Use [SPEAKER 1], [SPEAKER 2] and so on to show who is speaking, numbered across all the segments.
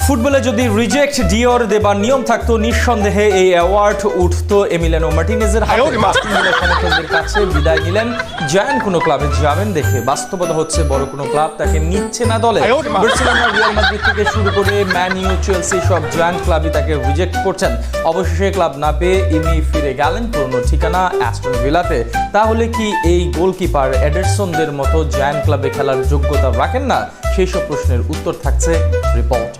[SPEAKER 1] ফুটবলে যদি রিজেক্ট ডিওর দেবার নিয়ম থাকতো নিঃসন্দেহে এই অ্যাওয়ার্ড উঠতো এমিলিয়ানো মার্টিনেজের হাতে। সমর্থকদের কাছে বিদায় নিলেন জায়ান্ট কোনো ক্লাবে যাবেন দেখে। বাস্তবতা হচ্ছে বড় কোনো ক্লাব তাকে নিচ্ছে না দলে। বার্সেলোনা, রিয়াল মাদ্রিদ থেকে শুরু করে ম্যান ইউ, চেলসি সব জায়ান্ট ক্লাবই তাকে রিজেক্ট করছেন। অবশেষে ক্লাব না পেয়ে ইনি ফিরে গেলেন পুরনো ঠিকানা অ্যাস্টন ভিলাতে। তাহলে কি এই গোলকিপার এডারসনদের মতো জায়ান্ট ক্লাবে খেলার যোগ্যতা রাখেন না? সেই সব প্রশ্নের উত্তর থাকছে রিপোর্ট।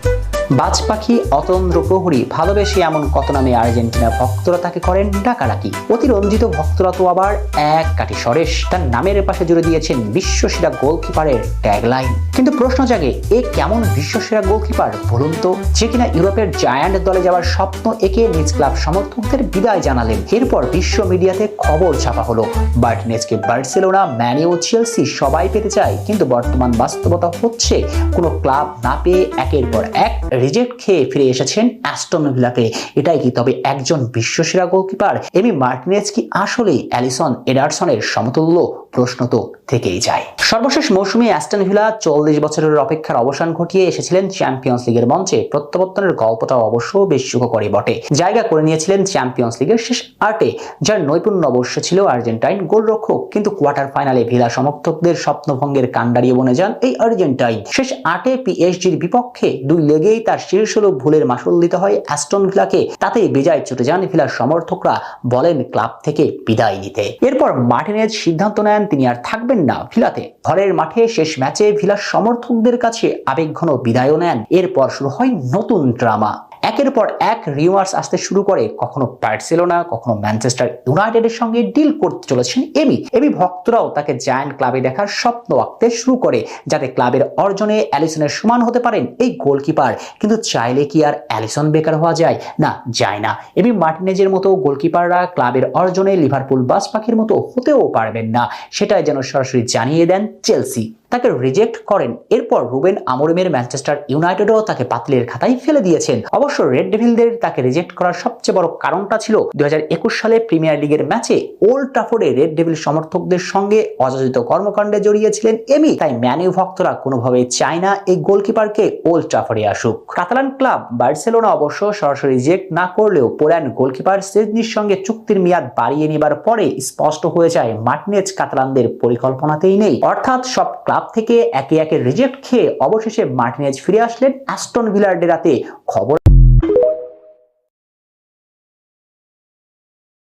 [SPEAKER 2] বাজ পাখি, অতন্দ্র প্রহরী, ভালোবেসে এমন কত নামে আর্জেন্টিনা ভক্তরা তাকে করেন ডাকাডাকি। অতিরঞ্জিত ভক্তরা তো আবার এক কাঠি সরেশ তার নামের পাশে জুড়ে দিয়েছেন বিশ্বসেরা গোলকিপারের ট্যাগলাইন। কিন্তু প্রশ্ন জাগে, এ কেমন বিশ্বসেরা গোলকিপার বলুন তো, যে কিনা ইউরোপের জায়ান্ট দলে যাওয়ার স্বপ্ন একে নিজ ক্লাব সমর্থকদের বিদায় জানালেন। এরপর বিশ্ব মিডিয়াতে খবর ছাপা হলো মার্টিনেজকে বার্সেলোনা, ম্যান ইউ, চেলসি সবাই পেতে চায়। কিন্তু বর্তমান বাস্তবতা হচ্ছে কোনো ক্লাব না পেয়ে একের পর এক রিজেক্ট খেয়ে ফিরে এসেছেন অ্যাস্টন ভিলাতে। এটাই কি তবে একজন বিশ্বসেরা গোলকিপার? এমি মার্টিনেজ কি আসলেই অ্যালিসন এডারসনের সমতুল্য? প্রশ্ন তো থেকেই যায়। সর্বশেষ মৌসুমে অ্যাস্টন ভিলা 40 বছরের অপেক্ষার অবসান ঘটিয়ে এসেছিলেন চ্যাম্পিয়ন্স লিগের মঞ্চে। প্রত্যাবর্তনের গল্পটাও অবশ্য বেশ সুখকরই বটে। জায়গা করে নিয়েছিলেন চ্যাম্পিয়ন্স লিগের শেষ আটে, যার নৈপুণ্য অবশ্য ছিল আর্জেন্টাইন গোলরক্ষক। কিন্তু কোয়ার্টার ফাইনালে ভিলা সমর্থকদের স্বপ্নভঙ্গের কাণ্ডারিয়ে বনে যান এই আর্জেন্টাইন। শেষ আটে পিএসজির বিপক্ষে 2 লেগেই তার শীর্ষলোক ভুলের মাসুল দিতে হয় অ্যাস্টন ভিলাকে। তাতেই বেজায় ছুটে যান ভিলার সমর্থকরা, বলেন ক্লাব থেকে বিদায় নিতে। এরপর মার্টিনেজ সিদ্ধান্ত নেন তিনি আর থাকবেন না ভিলাতে। ঘরের মাঠে শেষ ম্যাচে ভিলার সমর্থকদের কাছে আবেগঘন বিদায়ও নেন। এরপর শুরু হয় নতুন ড্রামা। একের পর এক রিউমার্স আসতে শুরু করে। কখনো বার্সেলোনা, কখনো ম্যানচেস্টার ইউনাইটেডের সঙ্গে ডিল করতে চলেছেন এমি ভক্তরাও তাকে জায়ান্ট ক্লাবে দেখার স্বপ্ন আঁকতে শুরু করে, যাতে ক্লাবের অর্জনে অ্যালিসনের সমান হতে পারেন এই গোলকিপার। কিন্তু চাইলে কি আর অ্যালিসন বেকার হওয়া যায়? না, যায় না। এমি মার্টিনেজের মতো গোলকিপাররা ক্লাবের অর্জনে লিভারপুল বাজ পাখির মতো হতেও পারবেন না। সেটাই যেন সরাসরি জানিয়ে দেন চেলসি, তাকে রিজেক্ট করেন। এরপর রুবেন আমোরিমের ম্যানচেস্টার ইউনাইটেডও তাকে পাতিলের খাতায় ফেলে দিয়েছেন। অবশ্য রেড ডেভিলদের তাকে রিজেক্ট করার সবচেয়ে বড় কারণটা ছিল 2021 সালে প্রিমিয়ার লিগের ম্যাচে ওল্ড ট্রাফোর্ডে রেড ডেভিল সমর্থকদের সঙ্গে অযাচিত কর্মকাণ্ডে জড়িয়েছিলেন এমি। তাই ম্যান ইউ ভক্তরা কোনোভাবেই চায় না এই গোলকিপারকে ওল্ড ট্রাফোর্ডে আসুক। কাতালান ক্লাব বার্সেলোনা অবশ্য সরাসরি রিজেক্ট না করলেও পোল্যান্ড গোলকিপার সেজনির সঙ্গে চুক্তির মেয়াদ বাড়িয়ে নেবার পরে স্পষ্ট হয়ে যায় মার্টিনেজ কাতালানদের পরিকল্পনাতেই নেই। অর্থাৎ সব ক্লাব থেকে একে একে রিজেক্ট খেয়ে অবশেষে মার্টিনেজ ফিরে আসলেন অ্যাস্টন ভিলার ডেরাতে। খবর